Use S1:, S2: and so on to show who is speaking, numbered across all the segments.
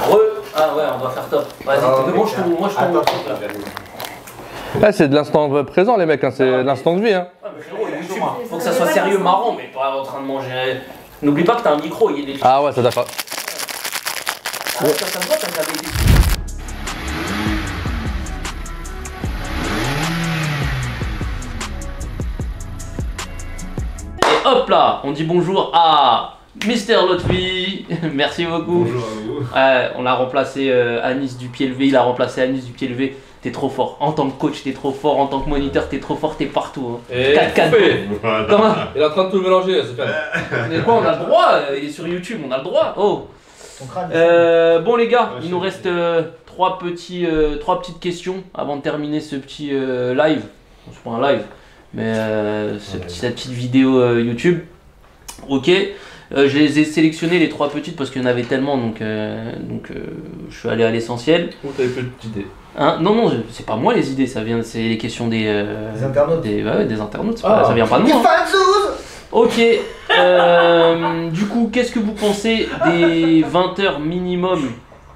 S1: Ah ouais, on va faire top. Vas-y, moi je tombe là.
S2: Ah, c'est de l'instant présent, les mecs, hein. C'est de l'instant de vie. Hein.
S1: Ah, mais frérot, YouTube, faut que ça soit sérieux, marrant, mais pas en train de manger. N'oublie pas que t'as un micro, il est.
S2: Ah ouais, ça d'accord.
S1: Ah, ouais. Ça me voit, ça t'avait été. Et hop là, on dit bonjour à Mister Lotfi. Merci beaucoup.
S3: Bonjour à vous.
S1: On a remplacé Anis du pied levé, il a remplacé Anis du pied levé. T'es trop fort. En tant que coach, t'es trop fort. En tant que moniteur, t'es trop fort. T'es partout. Hein. 4-4.
S3: Voilà.
S1: Comment?
S2: Il est en train de tout mélanger, là, c'est fait.
S1: Mais quoi, on a le droit. Il est sur YouTube, on a le droit. Oh. Bon les gars, il nous reste trois petites questions avant de terminer ce petit live. C'est pas un live, mais cette petite vidéo YouTube. Ok. Je les ai sélectionnées les trois petites parce qu'il y en avait tellement, donc je suis allé à l'essentiel.
S2: Ou t'avais plus d'idées?
S1: Hein, non, c'est pas moi les idées, ça vient, c'est les questions des
S4: internautes.
S1: des internautes, ça vient pas de moi. Ok, du coup, qu'est-ce que vous pensez des 20 heures minimum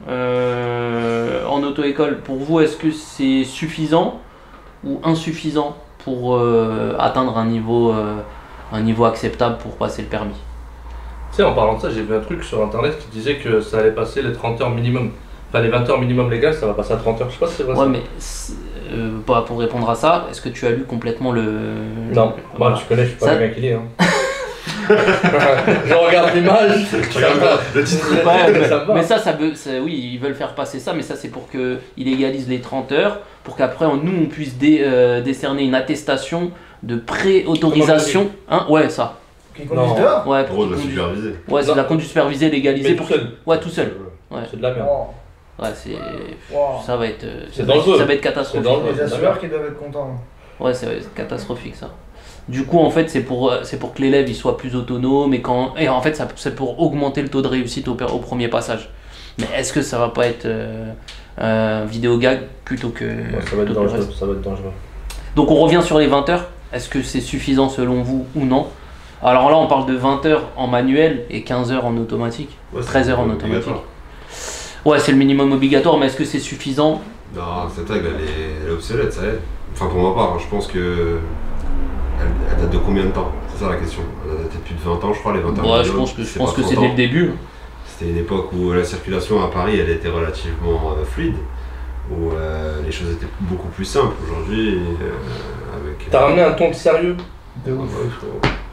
S1: en auto-école? Pour vous, est-ce que c'est suffisant ou insuffisant pour atteindre un niveau acceptable pour passer le permis?
S2: Tu sais, en parlant de ça, j'ai vu un truc sur internet qui disait que ça allait passer les 30 heures minimum. Enfin, les 20 heures minimum légales, ça va passer à 30 heures. Je sais pas si c'est vrai.
S1: Ouais, mais pour répondre à ça, est-ce que tu as lu complètement le.
S2: Non, moi tu connais, je suis pas le gars qui lit. Hein. Je regarde l'image,
S3: le titre.
S1: Mais ça oui, ils veulent faire passer ça, mais ça c'est pour qu'ils égalisent les 30 heures, pour qu'après nous on puisse décerner une attestation de pré-autorisation. Hein, ouais, ça.
S4: Qui conduisent dehors?
S1: Ouais,
S3: Pour de la superviser.
S1: Ouais, c'est de la conduite supervisée, légalisée.
S2: Mais tout seul.
S1: Ouais, tout seul. Ouais.
S2: C'est de la merde.
S1: Ouais, ça va être.
S2: C'est dangereux.
S1: Ça va être catastrophique.
S4: Les assureurs qui doivent être contents.
S1: Ouais, c'est catastrophique ça. Du coup, en fait, c'est pour que l'élève il soit plus autonome et en fait, c'est pour augmenter le taux de réussite au premier passage. Mais est-ce que ça va pas être vidéo gag plutôt que.
S2: Ouais, ça va être dangereux. Ça va être dangereux.
S1: Donc, on revient sur les 20 heures. Est-ce que c'est suffisant selon vous ou non? Alors là, on parle de 20 heures en manuel et 15 heures en automatique.
S3: Ouais,
S1: 13 heures en automatique.
S3: obligatoire.
S1: Ouais, c'est le minimum obligatoire, mais est-ce que c'est suffisant?
S3: Non, cette règle elle est obsolète, ça y est. Enfin, pour ma part, je pense que. Elle date de combien de temps? C'est ça la question. Elle date de plus de 20 ans, je crois, les 20 ans.
S1: Ouais, je pense que c'est dès le début.
S3: C'était une époque où la circulation à Paris, elle était relativement fluide, où les choses étaient beaucoup plus simples. Aujourd'hui, avec.
S2: T'as ramené un ton de sérieux?
S4: De ouf.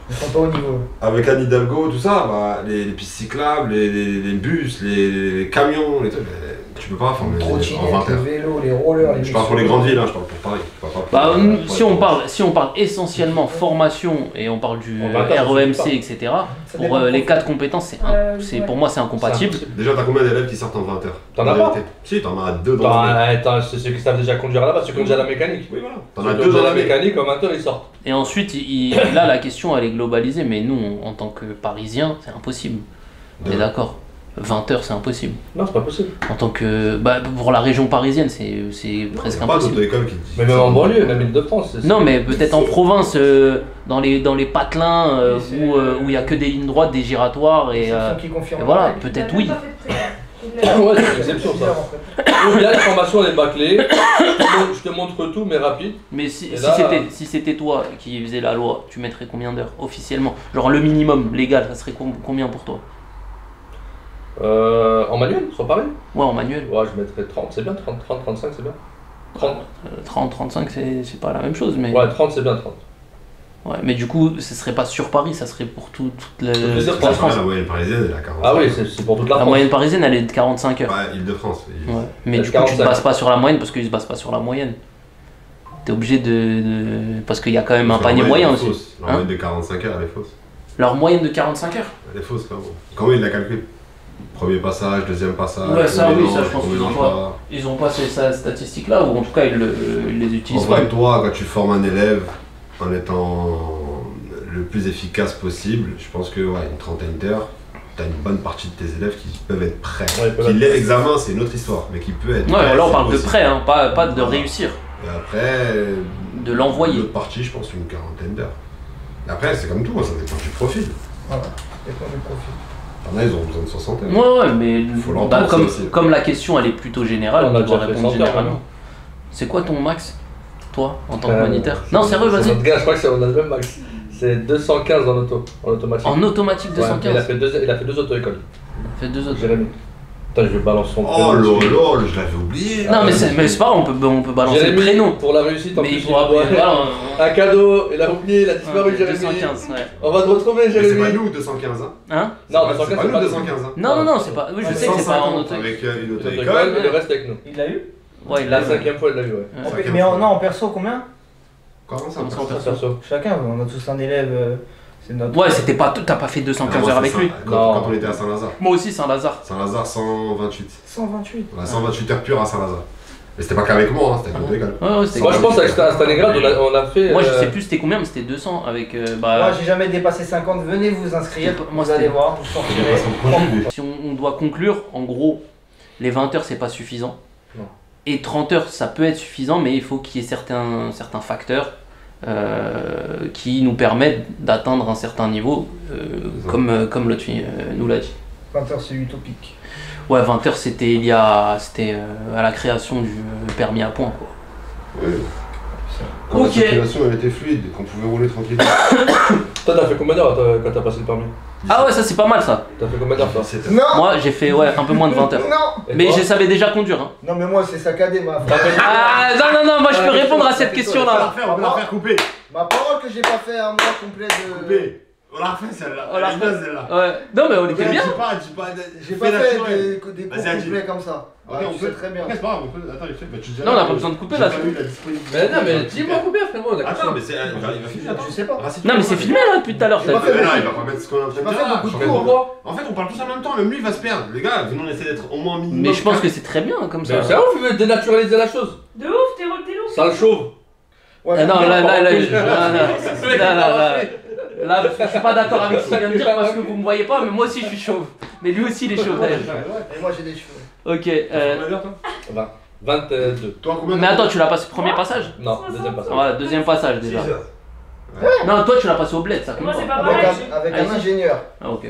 S4: Ils sont pas au niveau.
S3: Avec Anne Hidalgo, tout ça, bah, les pistes cyclables, les bus, les camions, les trucs, tu peux pas former en 20
S4: trottinettes, les
S3: heures.
S4: vélos, les rollers, les
S3: Je parle pour les grandes villes, hein, je parle pour Paris.
S1: Bah, si on parle essentiellement formation et on parle du REMC, etc., pour les 4 compétences, pour moi c'est incompatible.
S3: Déjà, t'as combien d'élèves qui sortent en 20 heures?
S2: T'en as pas?
S3: Si, t'en as 2 dans la
S2: C'est ceux qui savent déjà conduire là-bas, ceux qui ont déjà la mécanique.
S3: Oui, voilà.
S2: T'en as 2 dans la mécanique, en 20 heures ils sortent.
S1: Et ensuite, là la question elle est globalisée, mais nous en tant que Parisiens, c'est impossible. On est d'accord? 20 heures c'est impossible.
S2: Non, c'est pas possible.
S1: En tant que. Pour la région parisienne, c'est presque impossible.
S2: Mais même en banlieue, même Île-de-France.
S1: Non, mais peut-être en province, dans les patelins où il n'y a que des lignes droites, des giratoires et voilà, peut-être oui.
S2: Ouais, c'est une exception ça. Ou bien la formation elle est bâclée, je te montre tout mais rapide.
S1: Mais si c'était toi qui faisais la loi, tu mettrais combien d'heures officiellement? Genre le minimum légal, ça serait combien pour toi?
S2: En manuel, sur Paris?
S1: Ouais, en manuel.
S2: Ouais, je mettrais 30, c'est bien, 30, 35 c'est bien.
S1: 30, 35 c'est pas la même chose, mais.
S2: Ouais, 30 c'est bien, 30.
S1: Ouais, mais du coup, ce serait pas sur Paris, ça serait pour toute la
S3: France. La moyenne parisienne, elle est à 45.
S2: Ah oui, c'est pour toute la France.
S1: La moyenne parisienne, elle est de 45 heures.
S3: Ouais, Île-de-France.
S1: Ouais. Mais du coup, tu te bases pas sur la moyenne parce qu'ils se basent pas sur la moyenne. T'es obligé parce qu'il y a quand même un panier moyen aussi.
S3: Leur moyenne de 45 heures, elle est fausse.
S1: Leur moyenne de 45 heures?
S3: Elle est fausse, clairement. Comment ils la calculent? Premier passage, deuxième passage.
S1: Ouais, ça, oui, ça, je pense qu'ils ont pas ces statistiques-là, ou en tout cas, ils les utilisent pas.
S3: En vrai, toi, quand tu formes un élève en étant le plus efficace possible, je pense que, ouais, une trentaine d'heures, tu as une bonne partie de tes élèves qui peuvent être prêts. Ouais, l'examen, c'est une autre histoire, mais qui peut être prêt.
S1: Ouais, là, on parle de prêt, hein, pas de réussir.
S3: Et après,
S1: de l'envoyer.
S3: L'autre partie, je pense, une quarantaine d'heures. Après, c'est comme tout, ça dépend du profil.
S4: Voilà, ça dépend du profil.
S3: T'en as, ils ont besoin de 60 heures.
S1: Ouais, mais bah, comme la question elle est plutôt générale, on doit répondre généralement. C'est quoi ton max, toi, en tant que moniteur? Non, sérieux, vas-y.
S2: Notre gars, je crois que c'est on a le même max. C'est 215 en automatique.
S1: En automatique 215
S2: ouais, il a fait deux auto-écoles.
S1: Il a fait 2 auto.
S2: Jérémy. Attends, je vais balancer son
S3: prénom. Oh lol, je l'avais oublié.
S1: Non, mais c'est pas grave, on peut balancer
S2: Jérémy,
S1: le prénom.
S2: Pour la réussite, en
S1: mais
S2: plus,
S1: il pourra voilà,
S2: un cadeau, il a oublié, il a disparu, Jérémy.
S1: 215, ouais.
S2: On va te retrouver, Jérémy.
S3: C'est pas nous 215, hein?
S1: Hein?
S2: Non,
S3: c'est pas nous 215, hein?
S1: Non, c'est pas. Oui, je sais que c'est pas en auto.
S3: Avec une
S2: auto-école, mais le reste avec nous.
S4: Il l'a eu?
S1: Ouais, il l'a
S2: eu. La 5ème fois, il l'a eu, ouais.
S4: Mais en perso, combien?
S3: Comment ça,
S1: en perso?
S4: Chacun, on a tous un élève.
S1: Ouais, c'était pas. T'as pas fait 215 heures avec lui?
S3: Quand on était à Saint-Lazare.
S1: Moi aussi, Saint-Lazare.
S3: Saint-Lazare, 128.
S4: 128?
S3: On a 128 heures pures à Saint-Lazare. Mais c'était pas qu'avec moi, c'était avec l'auto-école.
S1: Ouais, c'était.
S2: Moi, je pense qu'avec Stalingrad, on a fait.
S1: Moi, je sais plus c'était combien, mais c'était 200 avec.
S4: Moi, j'ai jamais dépassé 50. Venez vous inscrire.
S1: Moi,
S4: vous allez voir, vous sortirez.
S1: Si on doit conclure, en gros, les 20 heures, c'est pas suffisant.
S2: Non.
S1: Et 30 heures, ça peut être suffisant, mais il faut qu'il y ait certains facteurs qui nous permettent d'atteindre un certain niveau, comme l'autre fille nous l'a dit.
S4: 20 heures, c'est utopique.
S1: Ouais, 20 heures, c'était à la création du permis à points, quoi.
S3: Oui. Quand la circulation elle était fluide, qu'on pouvait rouler tranquille.
S2: Toi, t'as fait combien d'heures quand t'as passé le permis?
S1: Ah ouais, ça c'est pas mal ça.
S2: T'as fait combien d'heures toi?
S4: Non.
S1: Moi j'ai fait un peu moins de 20 heures.
S4: Non.
S1: Mais je savais déjà conduire. Hein.
S4: Non mais moi c'est saccadé ma
S1: Ah non, moi je peux répondre à cette question là.
S3: On va la faire couper.
S4: Ma parole que j'ai pas fait un mois complet de...
S3: Couper. On l'a refait celle-là.
S1: On l'a refait celle-là. Ouais. Non mais on était bien.
S4: J'ai pas fait des cours complets comme ça.
S3: Ok, on peut très bien. C'est pas grave, on peut. Attends, il fait.
S1: Non, on a pas besoin de couper là.
S2: Mais non, mais dis-moi combien frérot.
S3: Attends, mais c'est. Il va filmer.
S4: Je sais pas.
S1: Non, mais c'est filmé là depuis tout à l'heure.
S3: Il va pas mettre ce qu'on a en train de
S4: dire.
S3: En fait, on parle tous en même temps, même lui il va se perdre. Les gars, venons essayer d'être au moins minimum.
S1: Mais je pense que c'est très bien comme ça.
S2: C'est ouf, il veut dénaturaliser la chose.
S5: De ouf, t'es lourd.
S2: Ça le chauve.
S1: Ouais, non, là, je suis pas d'accord avec ce qu'il vient de dire parce que vous me voyez pas, mais moi aussi je suis chauve. Mais lui aussi il est chauve d'ailleurs.
S4: Et moi j'ai des cheveux.
S1: Ok.
S2: 22.
S1: Mais attends, tu l'as passé au premier passage?
S2: Non, deuxième passage.
S1: Ouais, deuxième passage déjà. Non, toi tu l'as passé au bled, ça compte
S5: Moi c'est
S1: pas.
S5: pas pareil.
S4: Avec un ingénieur.
S1: Ah, ok.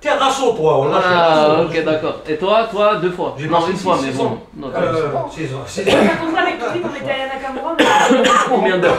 S6: T'es un rasso, toi, on l'a fait.
S1: Ah, ok, d'accord. Et toi, 2 fois? Non, une fois, mais bon.
S5: J'ai pas compris avec lui qu'on était à Nakamura, mais.
S1: Combien d'heures?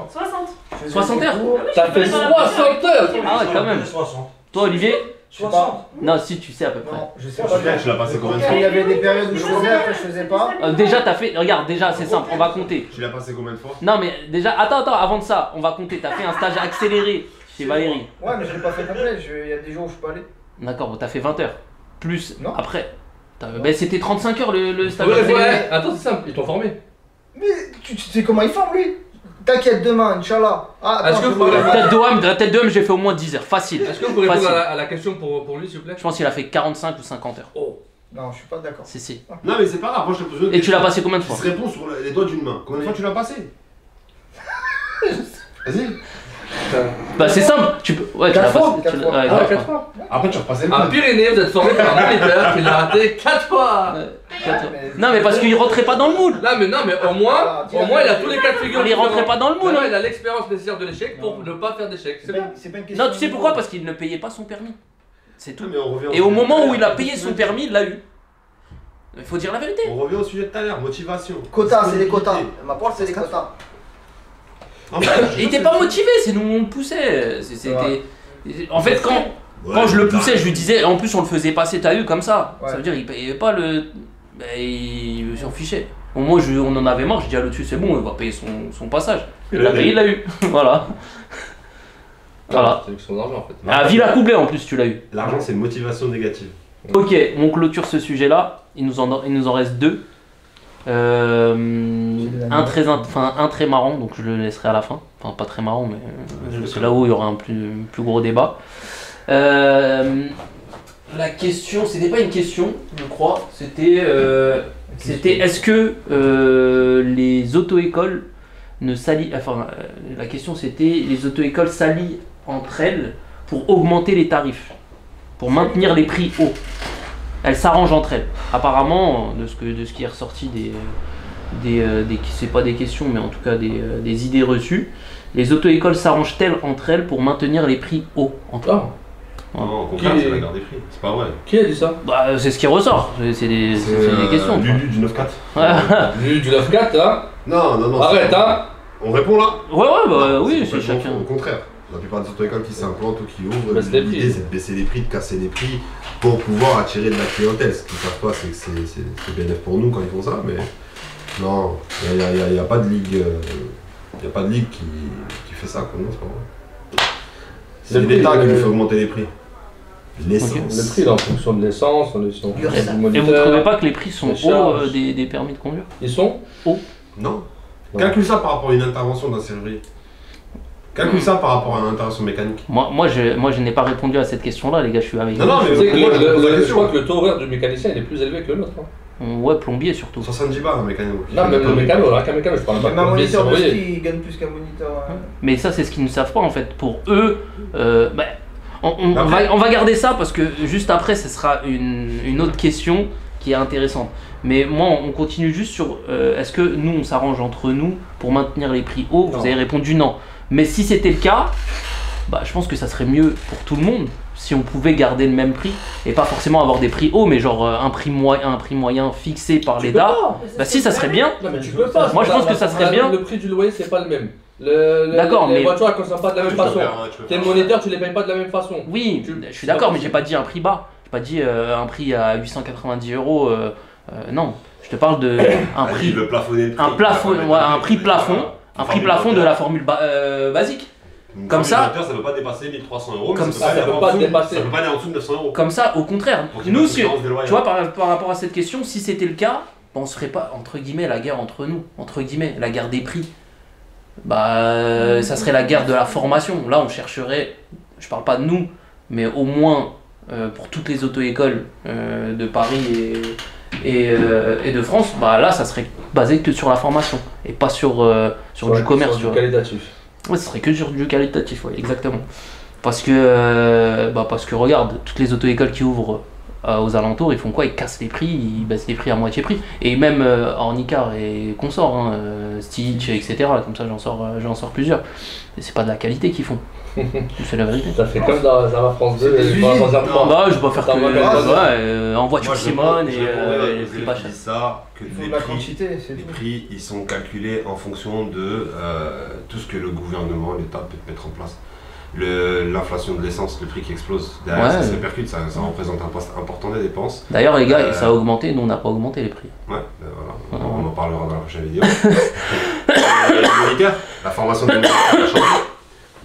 S5: 60.
S1: 60 heures?
S2: T'as fait 60 heures.
S1: Ah ouais, quand même.
S6: 60.
S1: Toi, Olivier?
S6: 60.
S1: Non, si tu sais à peu près.
S4: Non, je sais pas.
S3: Tu l'as passé combien de
S4: Il y
S3: fois?
S4: avait des périodes où je faisais, après je faisais pas.
S1: Déjà, t'as fait. Regarde, déjà, c'est simple, on va compter.
S3: Tu l'as passé combien de fois?
S1: Non, mais déjà, attends, avant de ça, on va compter. T'as fait un stage accéléré chez Valérie.
S4: Ouais, mais je l'ai pas fait complet. Il y a des jours où je suis pas allé.
S1: D'accord, bon, t'as fait 20 heures. Plus
S4: Non.
S1: après. Ben, c'était 35 heures le stage
S2: Ouais,
S1: accéléré.
S2: ouais. Attends, c'est simple, ils t'ont formé.
S4: Mais tu sais comment il forme lui? T'inquiète demain, Inch'Allah. Ah,
S2: Est-ce que vous pouvez
S1: Tête de homme, j'ai fait au moins 10 heures. Facile.
S2: Est-ce que vous pouvez répondre à la question pour lui, s'il vous plaît?
S1: Je pense qu'il a fait 45 ou 50 heures.
S2: Oh.
S4: Non, je suis pas d'accord.
S1: Si.
S3: Non, mais c'est pas grave, moi je te pose une
S1: Et tu l'as passé combien de fois?
S3: Tu réponds sur les doigts d'une main. Combien de fois tu l'as passé? Vas-y.
S1: Bah, c'est simple. Tu peux. Ouais, tu l'as passé.
S2: 4 fois.
S3: Après, tu repassais le
S2: En Pyrénées, vous êtes formé par un moniteur qui l'a raté 4 fois.
S1: Non, mais parce qu'il rentrait pas dans le moule.
S2: Non, mais au moins, il a tous les cas de figure.
S1: Il rentrait pas dans le moule.
S2: Non, il a l'expérience nécessaire de l'échec pour ne pas faire d'échec. C'est bon.
S4: C'est pas une question.
S1: Non, tu sais pourquoi? Parce qu'il ne payait pas son permis. C'est tout.
S3: Mais
S1: Et au moment où il a payé son permis, il l'a eu. Il faut dire la vérité.
S3: On revient au sujet de tout à l'heure, motivation.
S4: Quotas, c'est des quotas. Ma parole, c'est des quotas.
S1: Il était pas motivé, c'est nous on le poussait. En fait, quand je le poussais, je lui disais, en plus on le faisait passer, t'as eu comme ça. Ça veut dire il payait pas le. Ben, il s'en fichait. Au moins on en avait marre, je dis à l'autre, c'est bon, il va payer son passage. Il l'a payé, il l'a eu. Voilà. Voilà.
S2: C'est son argent en fait.
S1: À Villacoublay en plus, tu l'as eu.
S3: L'argent, c'est une motivation négative.
S1: Ok, on clôture ce sujet là. Il nous en reste 2. Un très marrant, donc je le laisserai à la fin. Enfin, pas très marrant, mais c'est là où il y aura un plus gros débat. La question, c'était pas une question, je crois. C'était est-ce que les auto-écoles ne s'allient. Enfin, la question c'était les auto-écoles s'allient entre elles pour augmenter les tarifs, pour maintenir les prix hauts. Elles s'arrangent entre elles. Apparemment, de ce qui est ressorti c'est pas des questions, mais en tout cas des idées reçues, les auto-écoles s'arrangent-elles entre elles pour maintenir les prix hauts entre elles.
S3: Non, au contraire, c'est la garde des prix. C'est pas vrai.
S2: Qui a dit ça?
S1: Bah, c'est ce qui ressort. C'est des questions.
S3: Lulu du 9-4.
S2: Lulu du 9-4, hein?
S3: Non.
S2: Arrête, hein?
S3: On répond là?
S1: Ouais, bah
S3: Non,
S1: oui, c'est chacun.
S3: Au contraire. La plupart des auto-écoles qui s'implantent ou qui ouvrent,
S2: Baisse les
S3: l'idée
S2: prix.
S3: c'est de baisser les prix, de casser les prix pour pouvoir attirer de la clientèle. Ce qu'ils ne savent pas, c'est que c'est bénéfique pour nous quand ils font ça, mais non, il n'y a pas de ligue, il y a pas de ligue qui fait ça, quoi. Non, c'est pas vrai. C'est l'État qui nous fait augmenter les prix. L'essence.
S2: Le prix, il est en fonction de l'essence, en fonction du
S1: Et vous
S2: moniteur.
S1: trouvez pas que les prix sont
S2: les charges.
S1: hauts des permis de conduire?
S2: Ils sont?
S3: Non.
S2: Non.
S3: Calcule ça par rapport à une intervention d'un serrurier. Calcule ça par rapport à une intervention mécanique.
S1: Moi, je n'ai pas répondu à cette question-là, les gars, je suis avec
S3: Non, non, mais
S2: Tu sais que
S3: moi, je te pose la
S2: je
S3: question.
S2: crois que le taux horaire du mécanicien il est plus élevé que le nôtre.
S1: Ouais, plombier surtout.
S3: 70 balles un mécano.
S2: Non, même le mécano, rien qu'un mécano, je parle pas de
S4: Même un
S2: plombier,
S4: moniteur de
S2: serrurier.
S4: ski, il gagne plus qu'un moniteur.
S1: Mais ça, c'est ce qu'ils ne savent pas en fait. Pour eux, bah, on
S3: Après-
S1: va garder ça parce que juste après, ce sera une autre question qui est intéressante. Mais moi, on continue juste sur est-ce que nous, on s'arrange entre nous pour maintenir les prix hauts? Vous
S2: Non.
S1: avez répondu non. Mais si c'était le cas, bah, je pense que ça serait mieux pour tout le monde si on pouvait garder le même prix et pas forcément avoir des prix hauts, mais genre un prix moyen fixé par
S2: Tu peux
S1: l'État.
S2: pas.
S1: Bah si, ça serait bien.
S2: Non, mais tu peux pas.
S1: Moi, je pense que ça serait bien.
S2: Le prix du loyer, c'est pas le même.
S1: D'accord,
S2: les
S1: mais-
S2: voitures, elles consomment pas de la même façon. Tes moniteurs, tu les payes pas de la même façon.
S1: Oui, je suis d'accord, mais j'ai pas dit un prix bas. J'ai pas dit un prix à 890 euros. Non, je te parle de un
S3: Il
S1: prix,
S3: veut plafonner le prix.
S1: un plafond, ouais, un prix plafond, un prix plafond de la formule basique. Comme ça-
S3: ça ne peut pas dépasser 1300 euros.
S1: Comme
S3: mais
S1: ça,
S3: peut
S2: ça peut pas dépasser.
S3: Ça peut pas aller en dessous de 900 euros.
S1: Comme ça, au contraire.
S3: Pour qu'il y ait
S1: Nous,
S3: pas de
S1: si,
S3: différence déloyale.
S1: tu vois, par rapport à cette question, si c'était le cas, on serait pas entre guillemets la guerre entre nous, entre guillemets la guerre des prix. Bah, ça serait la guerre de la formation. Là, on chercherait, je parle pas de nous, mais au moins pour toutes les auto-écoles de Paris et de France, bah là, ça serait basé que sur la formation et pas sur du commerce.
S2: Sur
S1: tu
S2: du
S1: vois.
S2: qualitatif.
S1: Ouais, ce serait que sur du qualitatif, ouais, exactement. Parce que regarde, toutes les auto-écoles qui ouvrent aux alentours, ils font quoi? Ils cassent les prix, ils baissent les prix à moitié prix. Et même Ornicar et consorts, hein, Stitch, etc. Comme ça, j'en sors plusieurs. Et c'est pas de la qualité qu'ils font. C'est la vérité.
S2: Ça fait comme dans la France 2
S4: C'est des
S2: et dans
S4: usines.
S2: un plan.
S1: Bah, je vais pas faire
S2: Dans
S1: que.
S2: magasin.
S1: En voiture
S3: Moi, je
S1: Simone
S3: réponds-
S1: et
S3: je répondrai
S1: les
S3: aux
S1: prix
S3: élèves
S1: pas
S3: qui
S1: chers.
S3: disent ça, que
S4: Il faut
S3: les
S4: de la
S3: prix,
S4: quantité, c'est
S3: les
S4: tout.
S3: prix, ils sont calculés en fonction de tout ce que le gouvernement, l'État peut mettre en place. L'inflation de l'essence, le prix qui explose, derrière,
S1: Ouais.
S3: ça se répercute, ça représente un poste important des dépenses.
S1: D'ailleurs, les gars,
S3: Euh,
S1: ça a augmenté, nous on n'a pas augmenté les prix.
S3: Ouais, voilà. On en parlera dans la prochaine vidéo. Les moniteurs, la formation des moniteurs a changé.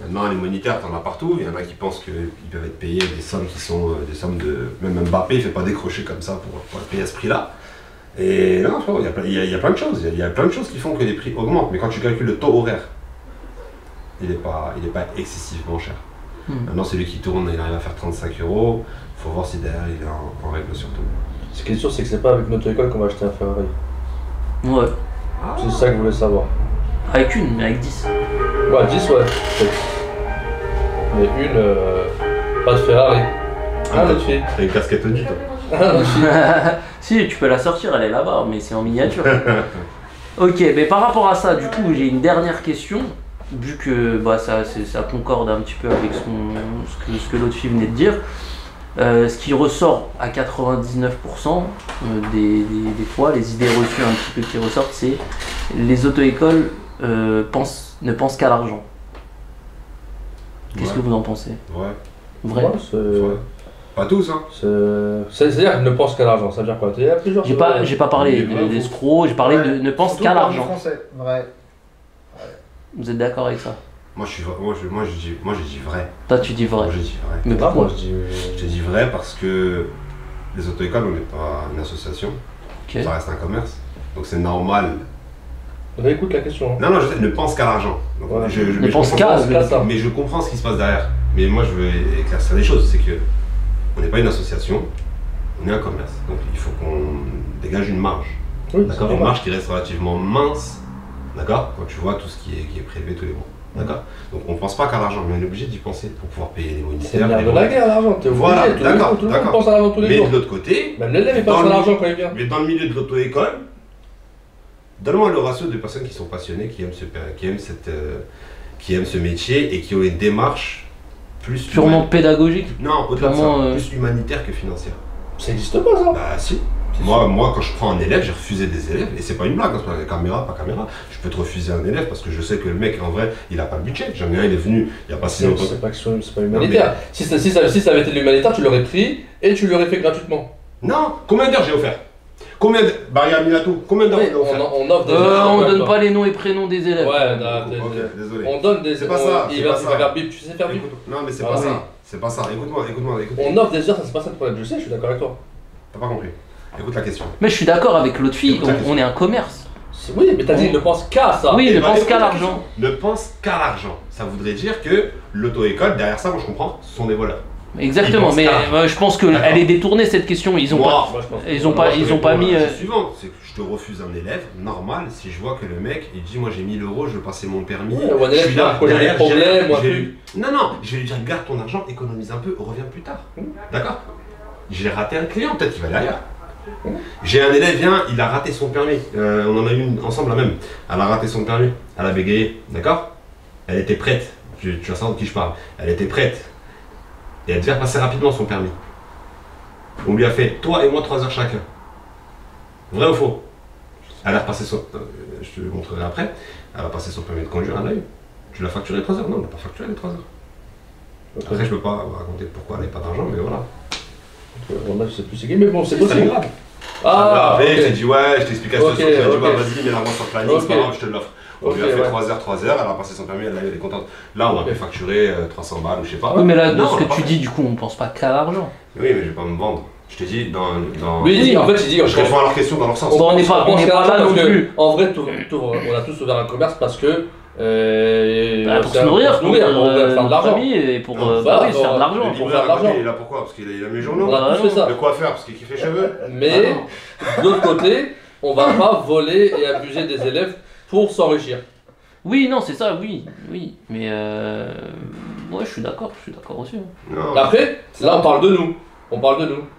S3: Maintenant, les moniteurs, t'en as partout. Il y en a qui pensent qu'ils peuvent être payés des sommes qui sont des sommes de. Même Mbappé, il ne fait pas décrocher comme ça pour être payé à ce prix-là. Et non, frérot, il y a plein de choses. Il y a plein de choses qui font que les prix augmentent. Mais quand tu calcules le taux horaire, il n'est pas excessivement cher. Maintenant, celui qui tourne, il arrive à faire 35 €. Il faut voir si derrière il est en règle surtout.
S2: Ce qui est sûr, c'est que c'est pas avec notre école qu'on va acheter un Ferrari.
S1: Ouais.
S2: C'est ça que vous voulez savoir.
S1: Avec une, mais avec 10.
S2: Ouais, 10, ouais. peut-être. Mais une, pas de Ferrari. Ah, notre fille.
S3: T'as une casquette Audi, toi.
S2: Ah, notre fille.
S1: Si, tu peux la sortir, elle est là-bas, mais c'est en miniature. Ok, mais par rapport à ça, du coup, j'ai une dernière question. Vu que bah, ça concorde un petit peu avec ce que l'autre fille venait de dire. Ce qui ressort à 99% des fois, les idées reçues un petit peu qui ressortent, c'est les auto-écoles ne pensent qu'à l'argent. Qu'est-ce
S3: Ouais.
S1: que vous en pensez?
S3: Ouais.
S1: Vrai?
S2: Ouais, c'est-
S3: Ouais. Pas tous, hein.
S2: C'est-à-dire qu'ils ne pensent qu'à l'argent, ça veut dire quoi? Il y a plusieurs.
S1: J'ai pas parlé d'escrocs, j'ai parlé
S4: Ouais.
S1: de ne pense
S4: Surtout
S1: qu'à
S4: pour les
S1: l'argent.
S4: Français, vrai.
S1: Vous êtes d'accord avec ça?
S3: Moi, je dis vrai.
S1: Toi, tu dis vrai.
S3: Moi, je dis vrai.
S1: Mais
S2: Ah,
S1: pourquoi?
S2: moi je dis.
S3: Je dis vrai parce que les auto-écoles, on n'est pas une association.
S1: Ok.
S3: Ça reste un commerce. Donc c'est normal.
S2: Réécoute la question.
S3: Non, non, je sais, ne pense qu'à l'argent. Donc,
S2: Ouais.
S3: mais je
S1: pense
S3: comprends-
S1: qu'à
S2: ça.
S3: Mais je comprends ce qui se passe derrière. Mais moi, je veux éclaircir les choses. C'est que on n'est pas une association, on est un commerce. Donc il faut qu'on dégage une marge.
S2: Oui,
S3: D'accord, une marge qui reste relativement mince, d'accord, quand tu vois tout ce qui est prélevé tous les mois. D'accord. Donc on ne pense pas qu'à l'argent, mais on est obligé d'y penser pour pouvoir payer les moniteurs.
S2: C'est le nerf
S3: les
S2: de la guerre, l'argent. T'es obligé,
S3: Voilà,
S2: tout le monde-
S3: d'accord,
S2: tout le monde
S3: d'accord.
S2: pense à l'argent tous les
S3: Mais
S2: jours.
S3: de l'autre côté,
S2: Même l'élève, il pense
S3: dans
S2: à
S3: le-
S2: l'argent quand il vient.
S3: mais dans le milieu de l'auto-école, donne-moi le ratio de personnes qui sont passionnées, qui aiment ce métier et qui ont une démarche plus...
S1: Purement pédagogique.
S3: Non, au-delà de ça,
S1: Purement,
S3: plus humanitaire que financière.
S2: Ça existe pas ça.
S3: Bah si. Moi, quand je prends un élève, j'ai refusé des élèves, et c'est pas une blague, hein, c'est pas caméra, pas caméra. Je peux te refuser un élève parce que je sais que le mec, en vrai, il a pas le budget. J'en ai un, il est venu, il y a pas si longtemps.
S2: C'est pas humanitaire. Si ça avait été de l'humanitaire, tu l'aurais pris et tu l'aurais fait gratuitement.
S3: Non, combien d'heures j'ai offert? Combien de... Barrière Minato, combien d'heures on a offert?
S2: On offre des heures.
S1: On donne pas les noms et prénoms des élèves.
S2: Ouais,
S3: Ok, désolé.
S2: on donne des
S3: C'est pas ça,
S2: Il
S3: c'est
S2: va
S3: pas ça.
S2: faire bip, tu sais faire bip.
S3: Non, mais c'est
S2: Ah
S3: pas
S2: oui.
S3: ça. C'est pas ça. Écoute-moi.
S2: On offre des heures, ça c'est pas ça le problème. Je sais, je suis d'accord avec toi.
S3: T'as pas compris. Écoute la question.
S1: Mais je suis d'accord avec l'autre fille,
S3: Écoute la question.
S1: on est un commerce.
S2: Oui, mais t'as dit, ne pense qu'à ça.
S1: Oui,
S3: Eh
S1: ne
S3: ben,
S1: pense
S3: écoute
S1: qu'à
S3: la
S1: l'argent.
S3: question. Ne pense qu'à l'argent. Ça voudrait dire que l'auto-école, derrière ça, moi je comprends, ce sont des voleurs.
S1: Exactement,
S3: Ils
S1: mais
S3: pensent
S1: je pense
S3: D'accord.
S1: qu'elle est détournée cette question. Ils ont pas.
S2: Moi, je pense.
S1: Ils ont pas mis.
S3: La chose suivante, c'est que je te refuse un élève normal si je vois que le mec il dit moi j'ai 1000 €, je veux passer mon permis.
S2: Ouais, ou un
S3: je
S2: élève
S3: suis
S2: qui a un
S3: derrière,
S2: problème, ou un
S3: j'ai-
S2: truc.
S3: Non, je vais lui dire garde ton argent, économise un peu, reviens plus tard. D'accord? J'ai raté un client, peut-être qu'il va aller ailleurs. J'ai un élève, viens, il a raté son permis. On en a eu une ensemble la même. Elle a raté son permis, elle a bégayé, d'accord? Elle était prête. Tu vas savoir de qui je parle. Elle était prête. Et elle devait passer rapidement son permis. On lui a fait, toi et moi, 3 heures chacun. Vrai ou faux? Elle a repassé son... je te le montrerai après. Elle a passé son permis de conduire, elle l'a eu. Tu l'as facturé 3 heures? Non, on l'a pas facturé les 3 heures. Après, je peux pas raconter pourquoi elle n'avait pas d'argent, mais voilà.
S2: Là, je sais plus c'est qui, mais bon, c'est
S3: C'est
S2: possible.
S3: grave.
S2: Ah,
S3: Après, je t'ai
S2: ok.
S3: dit, ouais, je t'explique à ce
S2: Ok,
S3: truc. Elle a dit,
S2: ok.
S3: bah, vas-y, mets la voix sur le planning, c'est
S2: Ok.
S3: pas grave, je te l'offre. On lui a
S2: Ok,
S3: fait
S2: ouais.
S3: 3 heures, elle a passé son permis, elle est contente. Là, on a
S2: Ok.
S3: pu facturer 300 balles ou je sais pas.
S1: Oui, mais là,
S3: Non,
S1: dans ce
S3: on l'a
S1: que
S3: pas
S1: tu
S3: fait.
S1: dis, du coup, on pense pas qu'à l'argent.
S3: Oui, mais je vais pas me vendre. Je te dis, dans...
S2: Lui, il dit, en fait, il dit.
S3: Je réponds à leurs questions dans leur sens.
S1: Bon, on n'est pas là non plus.
S2: En vrai, on a tous ouvert un commerce parce que.
S1: Pour se nourrir, pour
S2: faire de
S1: notre
S2: l'argent.
S1: famille et pour
S3: Non,
S1: bah
S2: voilà,
S1: oui, se faire de
S3: Le
S1: l'argent.
S2: pour
S3: libraire
S2: faire
S3: à
S2: de
S3: côté,
S2: l'argent.
S3: il est là pourquoi? Parce qu'il a mes journaux.
S2: On a tous fait ça.
S3: Le coiffeur, parce qu'il kiffe les cheveux.
S2: Mais de l'autre côté, on va pas voler et abuser des élèves pour s'enrichir.
S1: Oui, non, c'est ça, oui. Mais ouais, je suis d'accord aussi. Hein.
S3: Non.
S2: Après, là, on parle de nous.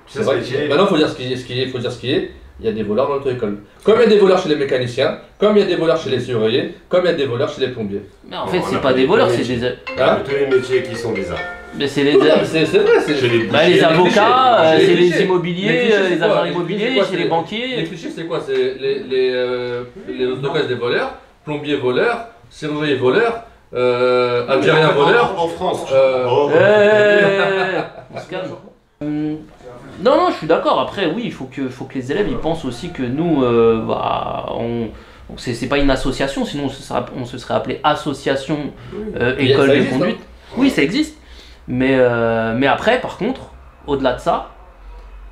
S3: C'est ce métier.
S2: Maintenant, il faut dire ce qui est. Il y a des voleurs dans l'auto-école. Comme il y a des voleurs chez les mécaniciens, comme il y a des voleurs chez les surveillants, comme il y a des voleurs chez les plombiers.
S1: Mais en
S3: Bon,
S1: fait,
S3: on
S1: c'est
S3: a
S1: pas
S3: pas
S1: des
S3: les
S1: voleurs,
S3: premiers
S1: c'est des.
S2: Hein
S3: Tous les métiers qui sont bizarres.
S1: Mais c'est les.
S2: Non, mais c'est vrai, c'est.
S3: Chez les
S1: Bah, les
S3: bouchers,
S1: avocats,
S2: les
S1: c'est
S2: clichés.
S1: les immobiliers,
S2: Les clichés,
S1: les
S2: c'est quoi?
S1: agents
S2: Les clichés,
S1: immobiliers,
S2: c'est quoi?
S1: chez les
S2: Les
S1: banquiers.
S2: clichés, c'est quoi? C'est les autocars des voleurs, plombiers voleurs, serruriers voleurs, algériens voleurs.
S3: En France.
S2: Oh,
S1: On se calme. Non, je suis d'accord. Après, oui, il faut que les élèves ils pensent aussi que nous, c'est pas une association, sinon on se serait appelé association école
S2: Ça
S1: de
S2: existe,
S1: conduite. Oui, ça existe. Mais après, par contre, au-delà de ça,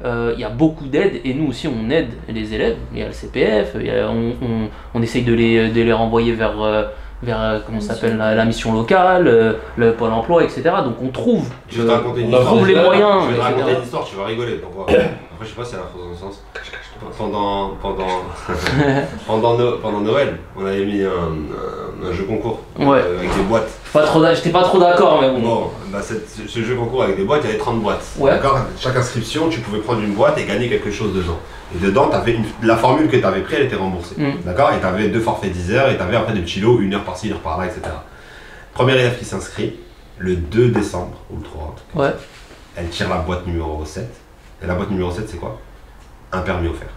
S1: il y a beaucoup d'aides et nous aussi on aide les élèves. Il y a le CPF, on essaye de les renvoyer vers comment ça s'appelle la mission locale, le Pôle emploi, etc. Donc on trouve,
S3: Je vais te raconter une
S2: on
S3: histoire.
S1: trouve les moyens,
S3: Je vais te raconter
S1: etc.
S3: une histoire, tu vas rigoler. Pourquoi? Après, je sais pas si elle a faux dans le sens. Pendant Noël, on avait mis un jeu concours
S1: Ouais.
S3: avec des boîtes.
S1: J'étais pas trop d'accord, mais bon.
S3: Bon, bah ce jeu concours avec des boîtes, il y avait 30 boîtes.
S1: Ouais.
S3: D'accord? Chaque inscription, tu pouvais prendre une boîte et gagner quelque chose dedans. Et dedans, la formule que tu avais prise, elle était remboursée. D'accord? Et tu avais 2 forfaits 10 heures et tu avais après des petits lots, 1 heure par-ci, 1 heure par-là, etc. Premier élève qui s'inscrit, le 2 décembre, ou le 3,
S1: Ouais.
S3: elle tire la boîte numéro 7. Et la boîte numéro 7, c'est quoi? Un permis offert.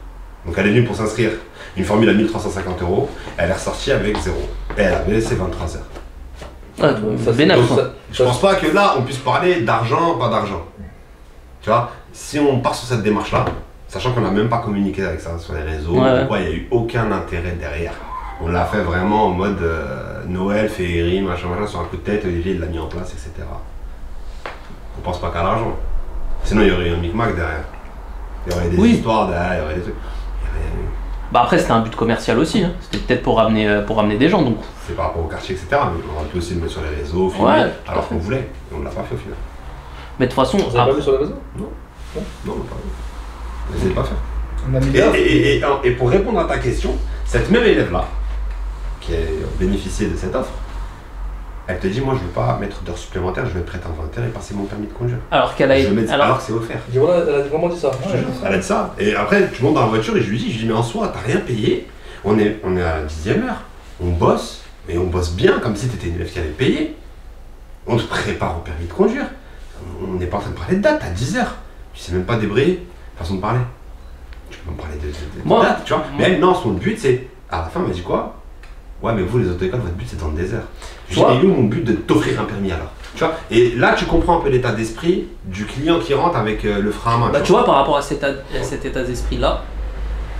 S3: Donc elle est venue pour s'inscrire. Une formule à 1350 €. Elle est ressortie avec 0. Et elle avait ses 23 heures.
S1: Ouais,
S2: Ça,
S1: bénef,
S2: donc,
S1: quoi.
S2: ça-
S3: Je pense pas que là, on puisse parler d'argent, pas d'argent. Tu vois, si on part sur cette démarche-là, sachant qu'on n'a même pas communiqué avec ça sur les réseaux,
S1: Ouais.
S3: il n'y a eu aucun intérêt derrière. On l'a fait vraiment en mode Noël, féerie, machin, sur un coup de tête, Olivier il l'a mis en place, etc. On pense pas qu'à l'argent. Sinon, il y aurait eu un micmac derrière. Il y aurait des
S1: Oui.
S3: histoires derrière, il y aurait des trucs. Il y a rien eu.
S1: Bah après c'était un but commercial aussi, hein. C'était peut-être pour ramener des gens donc.
S3: C'est par rapport au quartier, etc. Mais on aurait pu aussi le mettre sur les réseaux, filmer,
S1: Ouais, tout à
S3: alors
S1: fait.
S3: qu'on voulait. Et on ne l'a pas fait au final.
S1: Mais de toute façon,
S2: Vous avez pas vu sur les réseaux?
S3: Non, on l'a pas fait. On essaie de pas faire.
S4: On a mis l'offre.
S3: Et pour répondre à ta question, cette même élève-là, qui a bénéficié de cette offre, elle te dit, moi je ne veux pas mettre d'heures supplémentaires, je vais être prête en 20 heures et passer mon permis de conduire.
S1: alors qu'elle a
S3: Je mets-
S1: alors
S3: alors que c'est offert.
S2: Je dis, voilà, elle a vraiment dit ça.
S4: Ouais,
S3: Elle a dit ça. Et après, tu montes dans la voiture et je lui dis, mais en soi, t'as rien payé. On est à la 10e heure. On bosse, mais on bosse bien, comme si t'étais une élève qui avait payé. On te prépare au permis de conduire. On n'est pas en train de parler de date, à 10h. Tu sais même pas débrayer, façon de parler. Tu peux me parler de date, tu vois. Mais elle, non, son but c'est. À la fin, elle m'a dit quoi? Ouais, mais vous, les auto-écoles, votre but c'est dans le désert. Je dis, mais où mon but de t'offrir un permis alors? Tu vois. Et là, tu comprends un peu l'état d'esprit du client qui rentre avec le frein à main.
S1: Bah, tu vois, par rapport à cet état d'esprit-là,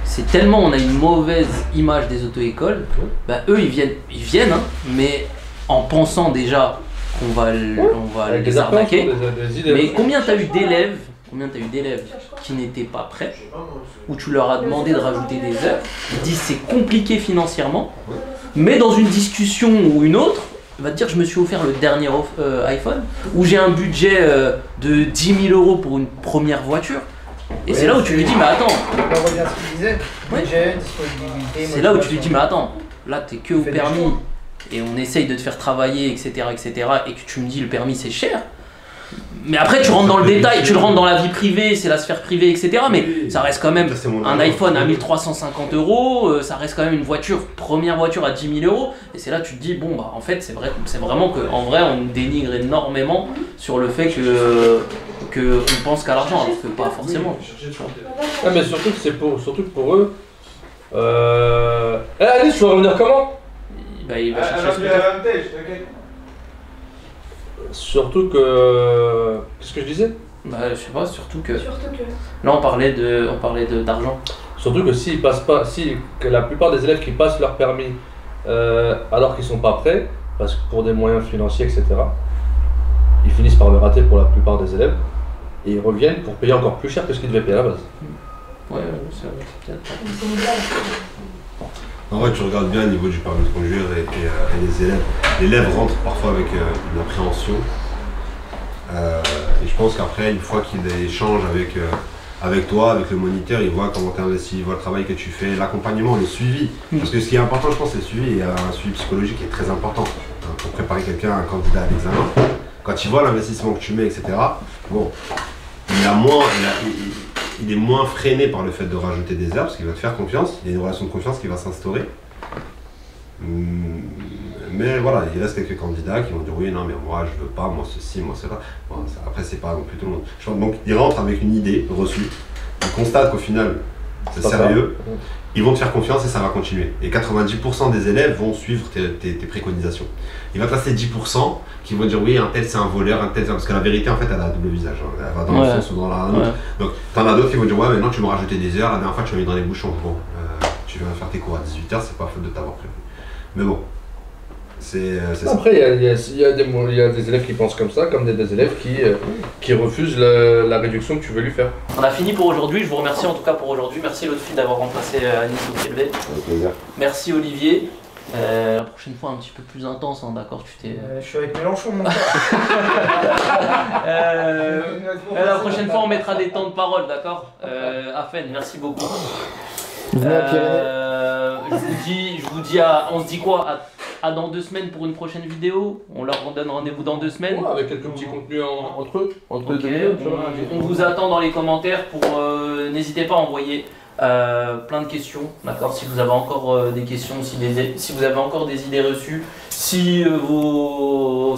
S1: c'est tellement on a une mauvaise image des auto-écoles, bah eux ils viennent hein, mais en pensant déjà qu'on va, les arnaquer. Mais combien t'as eu d'élèves qui n'étaient pas prêts, où tu leur as demandé de rajouter des heures, ils disent c'est compliqué financièrement, mais dans une discussion ou une autre, il va te dire je me suis offert le dernier iPhone, ou j'ai un budget de 10 000 € pour une première voiture. Et c'est là où tu lui dis mais attends,
S4: on revient à ce qu'il disait, budget, disponibilité,
S1: c'est là où tu lui dis mais attends, là t'es que au permis et on essaye de te faire travailler etc et que tu me dis le permis c'est cher. Mais après tu rentres dans le détail, tu le rentres dans la vie privée, c'est la sphère privée etc, mais ça reste quand même un iPhone à 1350 €, ça reste quand même une voiture, première voiture à 10 000 €, et c'est là tu te dis bon bah en fait c'est vraiment que en vrai on dénigre énormément sur le fait que on pense qu'à l'argent alors que pas forcément.
S2: Ah mais surtout que pour eux. Alice, tu vas revenir comment?
S1: Il va chercher
S2: surtout que. Qu'est-ce que je disais?
S1: Bah je sais pas, surtout que. Là on parlait d'argent.
S2: Surtout que s'ils passent pas, que la plupart des élèves qui passent leur permis alors qu'ils sont pas prêts, parce que pour des moyens financiers, etc., ils finissent par le rater pour la plupart des élèves. Et ils reviennent pour payer encore plus cher que ce qu'ils devaient payer à la base.
S1: Ouais, c'est peut-être.
S3: En vrai, tu regardes bien au niveau du permis de conduire et les élèves. L'élève rentre parfois avec une appréhension. Et je pense qu'après, une fois qu'il échange avec toi, avec le moniteur, il voit comment tu investis, il voit le travail que tu fais, l'accompagnement, le suivi. Parce que ce qui est important, je pense, c'est le suivi. Il y a un suivi psychologique qui est très important pour préparer quelqu'un, un candidat à l'examen. Quand il voit l'investissement que tu mets, etc., bon, il est moins freiné par le fait de rajouter des heures parce qu'il va te faire confiance, il y a une relation de confiance qui va s'instaurer. Mais voilà, il reste quelques candidats qui vont dire oui, non, mais moi je veux pas, moi ceci, moi cela. Bon, après, c'est pas non plus tout le monde. Donc, ils rentrent avec une idée reçue, ils constatent qu'au final, c'est sérieux, ils vont te faire confiance et ça va continuer. Et 90% des élèves vont suivre tes préconisations. Il va te rester 10% qui vont dire oui, un tel c'est un voleur, un tel c'est... Parce que la vérité en fait elle a un double visage, hein. Elle va dans le sens ou dans la autre. Donc t'en as d'autres qui vont dire ouais maintenant tu m'as rajouté des heures, la dernière fois tu m'as mis dans les bouchons. Bon, tu viens faire tes cours à 18h, c'est pas faute de t'avoir prévu. Mais bon, c'est ça.
S2: Après il y a des élèves qui pensent comme ça, comme des élèves qui refusent la réduction que tu veux lui faire.
S1: On a fini pour aujourd'hui, je vous remercie en tout cas pour aujourd'hui. Merci Lotfi d'avoir remplacé Anis au pied levé.
S3: Avec plaisir.
S1: Merci Olivier. La prochaine fois un petit peu plus intense, hein, d'accord, tu t'es...
S4: Je suis avec Mélenchon mon gars.
S1: La prochaine fois on mettra des temps de parole, d'accord. Afen, merci beaucoup. On se dit quoi à dans 2 semaines pour une prochaine vidéo. On leur donne rendez-vous dans 2 semaines.
S2: Ouais, avec quelques petits contenus entre eux.
S1: On vous attend dans les commentaires pour... n'hésitez pas à envoyer plein de questions, d'accord. Si vous avez encore des questions, si vous avez encore des idées reçues, si nos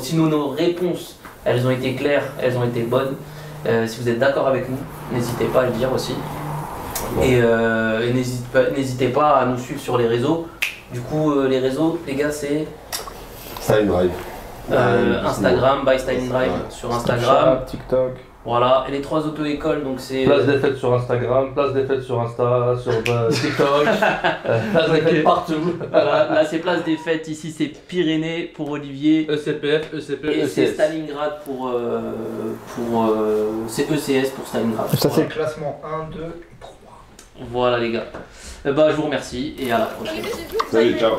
S1: réponses, elles ont été claires, elles ont été bonnes, si vous êtes d'accord avec nous, n'hésitez pas à le dire aussi. Et n'hésitez pas à nous suivre sur les réseaux. Du coup, les réseaux, les gars, c'est
S3: Style Drive.
S1: Instagram, by Style Drive sur Instagram,
S6: TikTok.
S1: Voilà, et les 3 auto-écoles, donc c'est...
S2: Place des fêtes sur Instagram, place des fêtes sur Insta, sur TikTok, place des fêtes partout.
S1: Voilà, là c'est place des fêtes, ici c'est Pyrénées pour Olivier.
S2: ECPF, ECP,
S1: et
S2: ECS.
S1: c'est Stalingrad c'est ECS pour Stalingrad.
S6: Ça c'est
S4: le classement 1, 2 et 3.
S1: Voilà les gars. Je vous remercie et à la prochaine.
S3: Salut, ciao.